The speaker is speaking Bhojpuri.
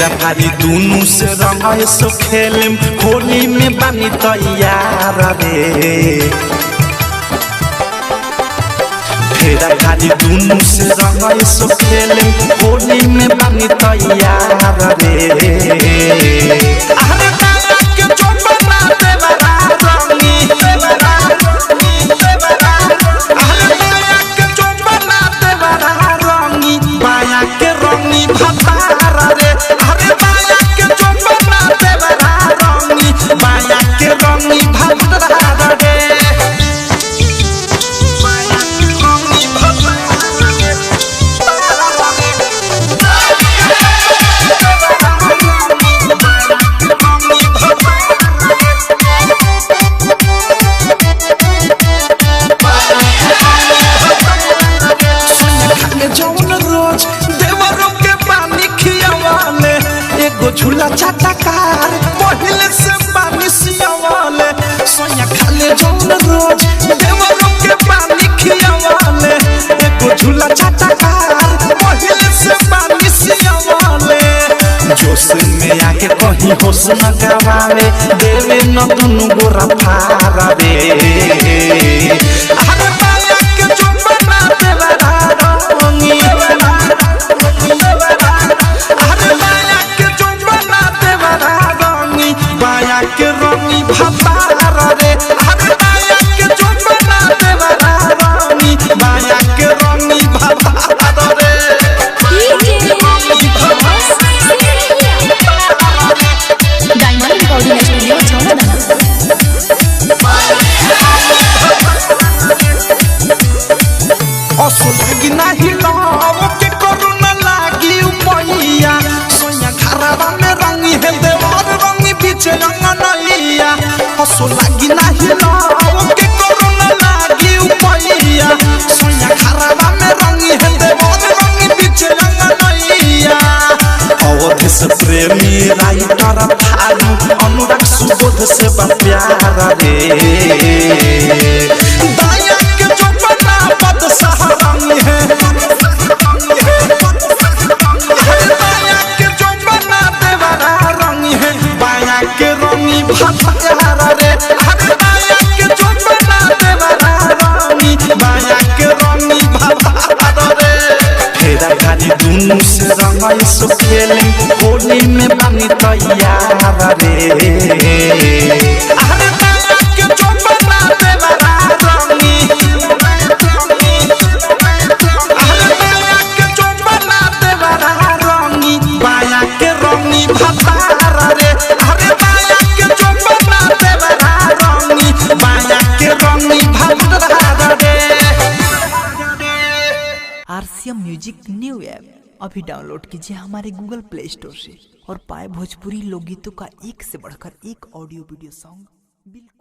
फेरा भारी दोनों से रंग सो खेलम होली में बानी तैयार रे। फेरा भारी दोनों से रंग सो खेलम होली में बानी तैयार रे। झूला चाटकार पहले से पानी सियावाले सोया खाले जौन रोज देवरों के पानी खियावाले एको झूला चाटकार पहले से पानी सियावाले जोश में आके कहीं होश न गवावे देवे न दुनु गोरा फारा रे। अरे माया के जो बना देवा रंगी बाया के रंगी भतारा रे। अरे बाया के जो बना देवा रानी बाया के रंगी भतारा रे। डायमंड रिकॉर्डिंग स्टूडियो छौड़ा असो लगी नाही लाव के करुणा लागी उपैया सोया घरवा में रंगी है देवर रंगी पीछे अंगनैया। असो लगी नाही लाव के करुणा लागी उपैया सोया घरवा में रंगी है देवर रंगी पीछे अंगनैया। अवध से प्रेमी राइटर थारू अनुराग सुबोध से प्यारा रे। दाया के जो बना पद सहारंगी है दाया के जो बना देवा रंगी है बाया के रंगी भतारा रे। दाया के जो बना देवा रंगी बाया के रंगी भतारा रे। फेरा भारी दोनों से रंग सो खेलम होली में बानी तैयार रे। आरसीएम म्यूजिक न्यू ऐप अभी डाउनलोड कीजिए हमारे गूगल प्ले स्टोर से और पाए भोजपुरी लोकगीतों का एक से बढ़कर एक ऑडियो वीडियो सॉन्ग बिल्कुल।